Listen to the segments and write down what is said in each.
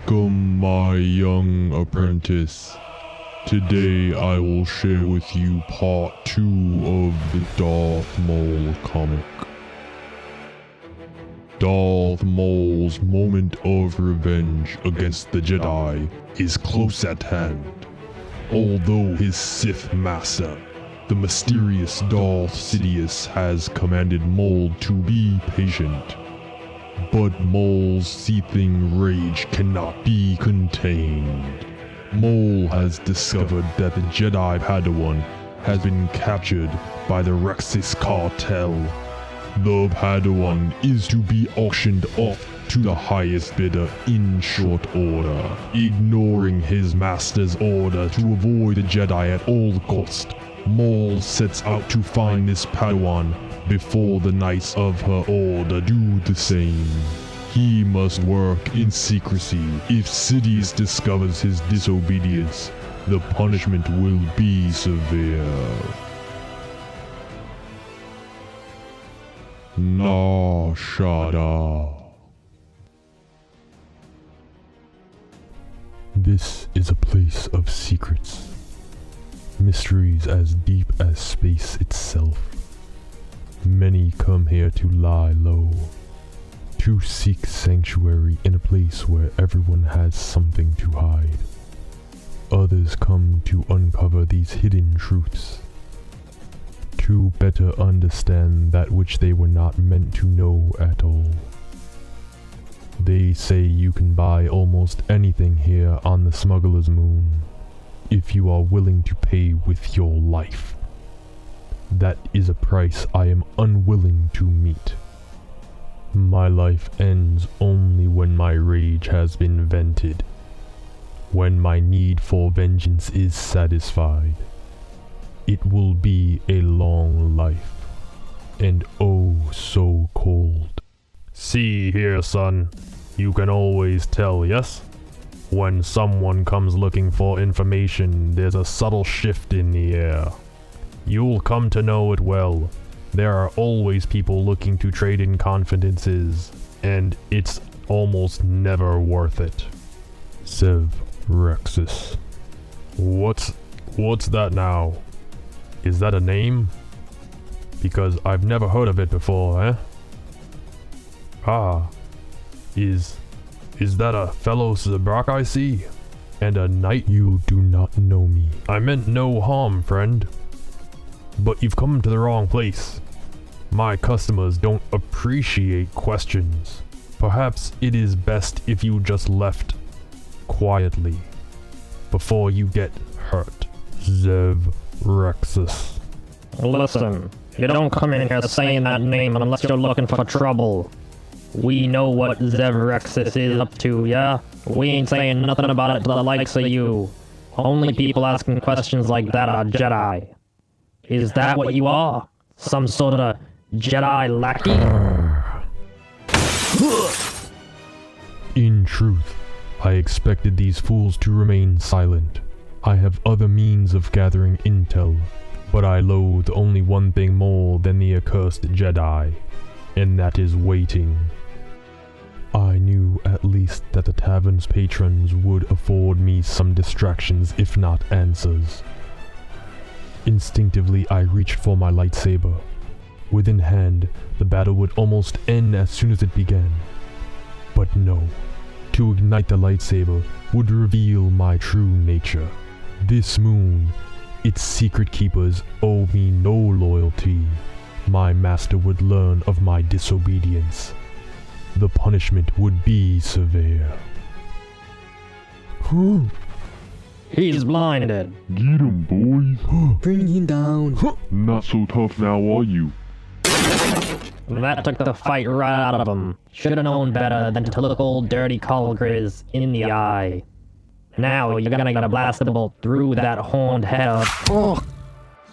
Welcome, my young apprentice. Today I will share with you part 2 of the Darth Maul comic. Darth Maul's moment of revenge against the Jedi is close at hand. Although his Sith master, the mysterious Darth Sidious, has commanded Maul to be patient, but Maul's seething rage cannot be contained. Maul has discovered that the Jedi Padawan has been captured by the Rexus cartel. The Padawan is to be auctioned off to the highest bidder in short order. Ignoring his master's order to avoid the Jedi at all cost, Maul sets out to find this Padawan before the Knights of her order do the same. He must work in secrecy. If Sidious discovers his disobedience, the punishment will be severe. Na Shada. This is a place of secrets, mysteries as deep as space itself. Many come here to lie low, to seek sanctuary in a place where everyone has something to hide. Others come to uncover these hidden truths, to better understand that which they were not meant to know at all. They say you can buy almost anything here on the Smuggler's Moon, if you are willing to pay with your life. That is a price I am unwilling to meet. My life ends only when my rage has been vented, when my need for vengeance is satisfied. It will be a long life, and oh so cold. See here, son, you can always tell, yes? When someone comes looking for information, there's a subtle shift in the air. You'll come to know it well. There are always people looking to trade in confidences, and it's almost never worth it. Sev Rexus. What's that now? Is that a name? Because I've never heard of it before, eh? Ah, is that a fellow Zabrak I see? And a knight? You do not know me. I meant no harm, friend. But you've come to the wrong place. My customers don't appreciate questions. Perhaps it is best if you just left quietly before you get hurt. Zev Rexus. Listen, you don't come in here saying that name unless you're looking for trouble. We know what Zev Rexus is up to, yeah? We ain't saying nothing about it to the likes of you. Only people asking questions like that are Jedi. Is that what you are? Some sort of Jedi lackey? In truth, I expected these fools to remain silent. I have other means of gathering intel, but I loathe only one thing more than the accursed Jedi, and that is waiting. I knew at least that the tavern's patrons would afford me some distractions if not answers. Instinctively, I reached for my lightsaber. Within hand, the battle would almost end as soon as it began. But no, to ignite the lightsaber would reveal my true nature. This moon, its secret keepers owe me no loyalty. My master would learn of my disobedience. The punishment would be severe. He's blinded. Get him, boys. Bring him down. Not so tough now, are you? That took the fight right out of him. Should've known better than to look old dirty Grizz in the eye. Now you're gonna get a blasted bolt through that horned head of... Oh,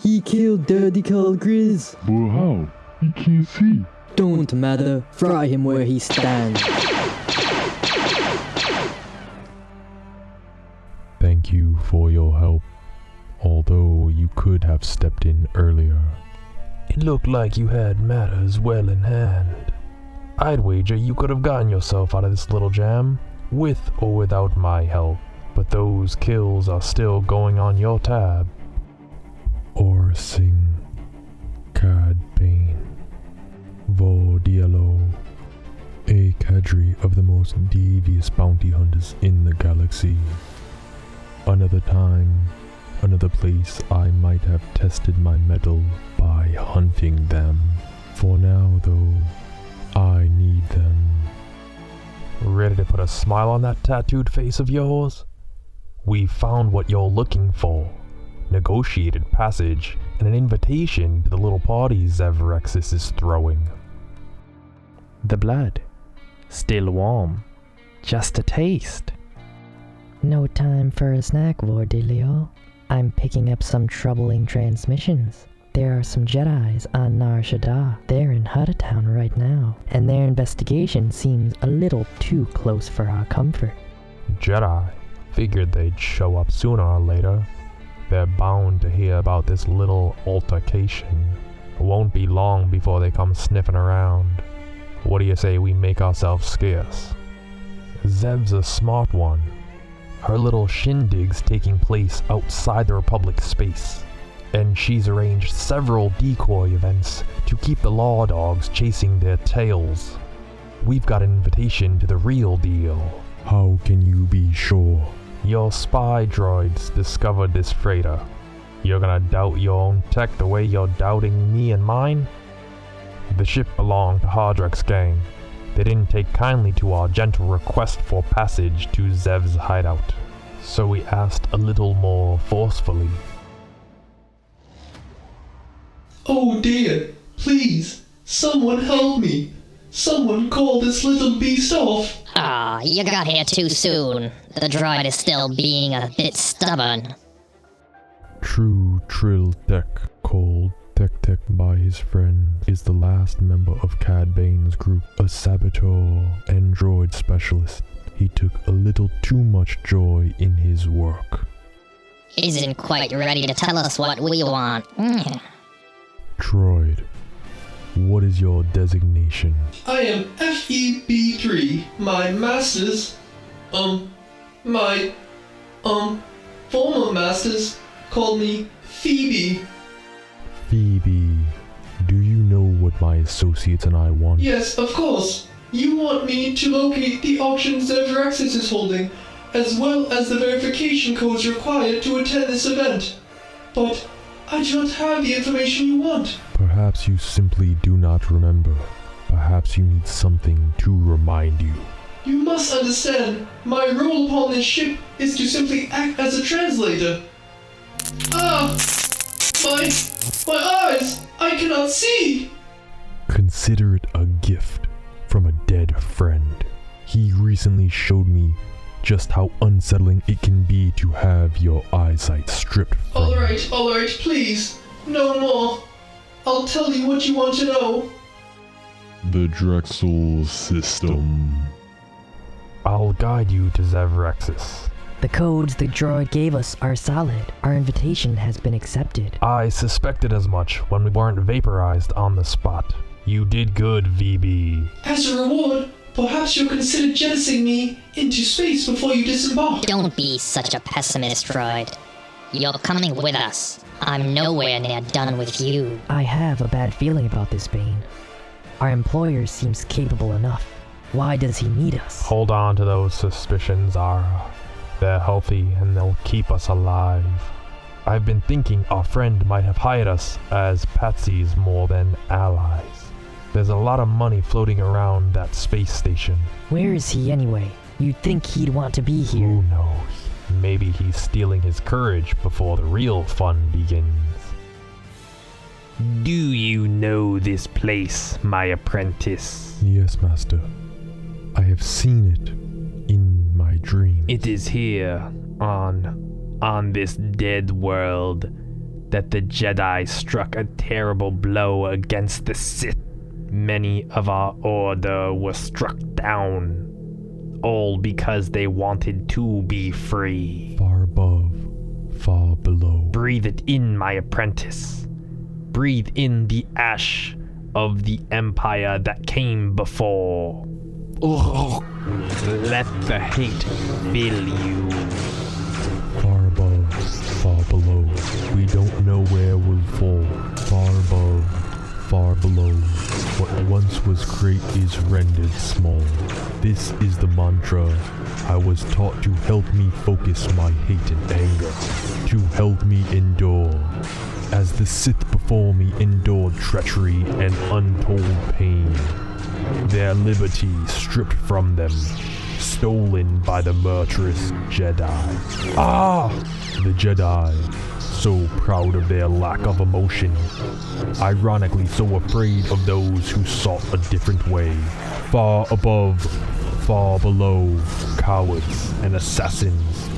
he killed Dirty Grizz. But how? He can't see. Don't matter. Fry him where he stands. Thank you for your help, although you could have stepped in earlier. It looked like you had matters well in hand. I'd wager you could have gotten yourself out of this little jam. with or without my help, but those kills are still going on your tab. Or sing Cad Bane, Vo Diallo, a cadre of the most devious bounty hunters in the galaxy. Another time, another place I might have tested my mettle by hunting them. For now, though, I need them. Ready to put a smile on that tattooed face of yours? We found what you're looking for. Negotiated passage and an invitation to the little party Zevrexis is throwing. The blood. Still warm. Just a taste. No time for a snack, Vordilio. I'm picking up some troubling transmissions. There are some Jedis on Nar Shaddaa. They're in Huttatown right now, and their investigation seems a little too close for our comfort. Jedi. Figured they'd show up sooner or later. They're bound to hear about this little altercation. It won't be long before they come sniffing around. What do you say we make ourselves scarce? Zev's a smart one. Her little shindig's taking place outside the Republic space, and she's arranged several decoy events to keep the law dogs chasing their tails. We've got an invitation to the real deal. How can you be sure? Your spy droids discovered this freighter. You're gonna doubt your own tech the way you're doubting me and mine? The ship belonged to Hardrek's gang. They didn't take kindly to our gentle request for passage to Zev's hideout, so we asked a little more forcefully. Oh dear, please, someone help me. Someone call this little beast off. Ah, you got here too soon. The droid is still being a bit stubborn. True Trill Tech, called Tech by his friend, is the last member of Cad Bane's group, a saboteur and droid specialist. He took a little too much joy in his work. Isn't quite ready to tell us what we want. Droid, what is your designation? I am FEB3. My masters, my former masters called me Phoebe. Phoebe, do you know what my associates and I want? Yes, of course. You want me to locate the auction Zevrexis is holding, as well as the verification codes required to attend this event. But I do not have the information you want. Perhaps you simply do not remember. Perhaps you need something to remind you. You must understand, my role upon this ship is to simply act as a translator. Ah! My eyes! I cannot see! Consider it a gift from a dead friend. He recently showed me just how unsettling it can be to have your eyesight stripped from you. Alright, please. No more. I'll tell you what you want to know. The Drexel system. I'll guide you to Zevrexis. The codes the droid gave us are solid. Our invitation has been accepted. I suspected as much when we weren't vaporized on the spot. You did good, VB. As a reward, perhaps you'll consider jettisoning me into space before you disembark. Don't be such a pessimist, droid. You're coming with us. I'm nowhere near done with you. I have a bad feeling about this, Bane. Our employer seems capable enough. Why does he need us? Hold on to those suspicions, Zara. They're healthy and they'll keep us alive. I've been thinking our friend might have hired us as patsies more than allies. There's a lot of money floating around that space station. Where is he anyway? You'd think he'd want to be here. Who knows? Maybe he's stealing his courage before the real fun begins. Do you know this place, my apprentice? Yes, Master. I have seen it in my dreams. It is here, on this dead world, that the Jedi struck a terrible blow against the Sith. Many of our order were struck down, all because they wanted to be free. Far above, far below. Breathe it in, my apprentice. Breathe in the ash of the empire that came before. Ugh. Let the hate fill you. Far above, far below, we don't know where we'll fall. Far above, far below, what once was great is rendered small. This is the mantra I was taught to help me focus my hate and anger, to help me endure. As the Sith before me endured treachery and untold pain, their liberty stripped from them, stolen by the murderous Jedi. Ah! The Jedi, so proud of their lack of emotion, ironically so afraid of those who sought a different way. Far above, far below, cowards and assassins,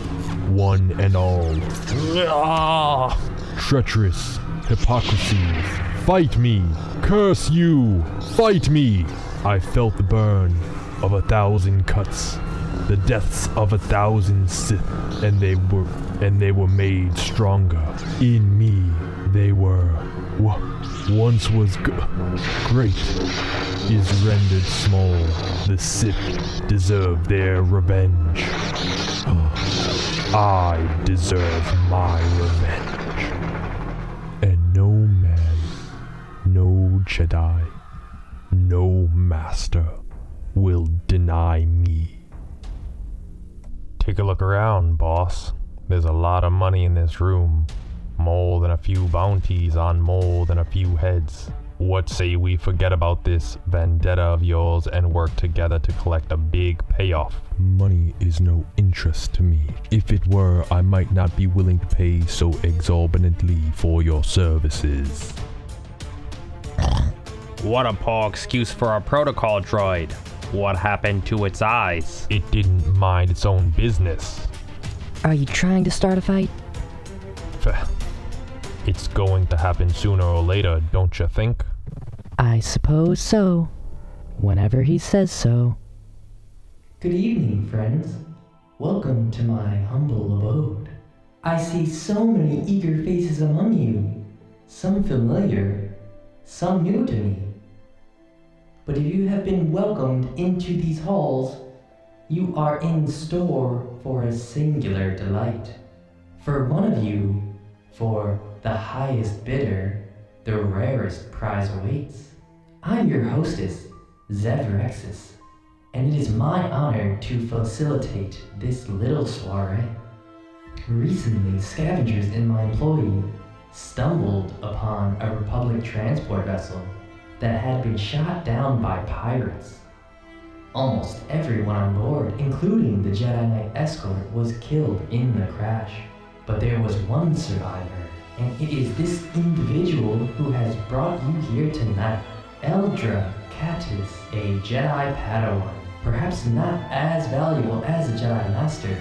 one and all. Ah! Treacherous hypocrisies, fight me! Curse you! Fight me! I felt the burn of 1,000 cuts, the deaths of 1,000 Sith, and they were made stronger. In me, they were once was great, is rendered small. The Sith deserve their revenge. I deserve my revenge. And no man, no Jedi, no master will deny me. Take a look around, boss. There's a lot of money in this room. More than a few bounties on more than a few heads. What say we forget about this vendetta of yours and work together to collect a big payoff? Money is no interest to me. If it were, I might not be willing to pay so exorbitantly for your services. What a poor excuse for a protocol droid. What happened to its eyes? It didn't mind its own business. Are you trying to start a fight? It's going to happen sooner or later, don't you think? I suppose so. Whenever he says so. Good evening, friends. Welcome to my humble abode. I see so many eager faces among you. Some familiar, some new to me. But if you have been welcomed into these halls, you are in store for a singular delight. For one of you, for the highest bidder, the rarest prize awaits. I'm your hostess, Zevrexis, and it is my honor to facilitate this little soiree. Recently, scavengers in my employ stumbled upon a Republic transport vessel that had been shot down by pirates. Almost everyone on board, including the Jedi Knight escort, was killed in the crash. But there was one survivor, and it is this individual who has brought you here tonight. Eldra Catus, a Jedi Padawan. Perhaps not as valuable as a Jedi Master,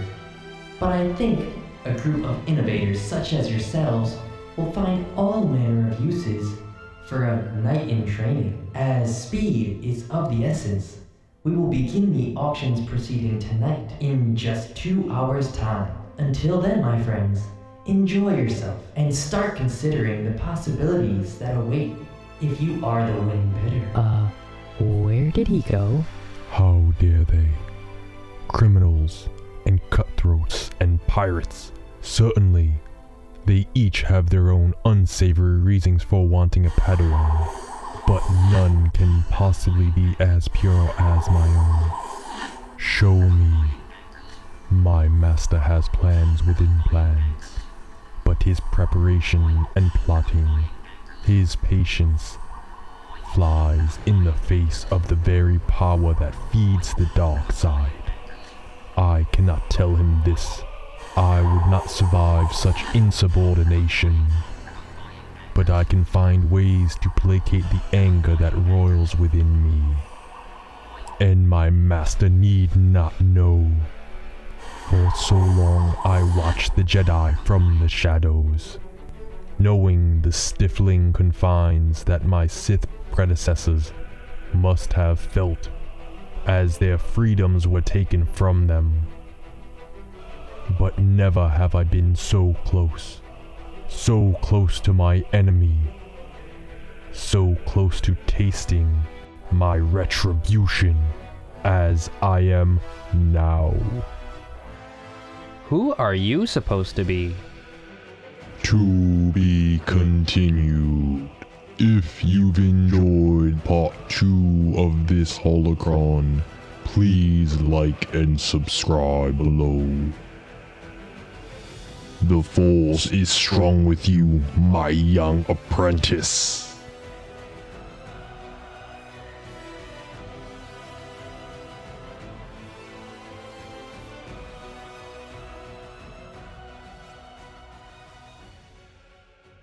but I think a group of innovators such as yourselves will find all manner of uses for a knight in training. As speed is of the essence, we will begin the auctions proceeding tonight in just 2 hours' time. Until then, my friends, enjoy yourself and start considering the possibilities that await if you are the winning bidder. Where did he go? How dare they? Criminals and cutthroats and pirates. Certainly, they each have their own unsavory reasons for wanting a Padawan, but none can possibly be as pure as my own. Show me. My master has plans within plans, but his preparation and plotting, his patience, flies in the face of the very power that feeds the dark side. I cannot tell him this. I would not survive such insubordination. But I can find ways to placate the anger that roils within me. And my master need not know. For so long I watched the Jedi from the shadows, knowing the stifling confines that my Sith predecessors must have felt as their freedoms were taken from them. But never have I been so close to my enemy, so close to tasting my retribution. as I am now. Who are you supposed to be? To be continued. If you've enjoyed part 2 of this holocron, please like and subscribe below. The Force is strong with you, my young apprentice.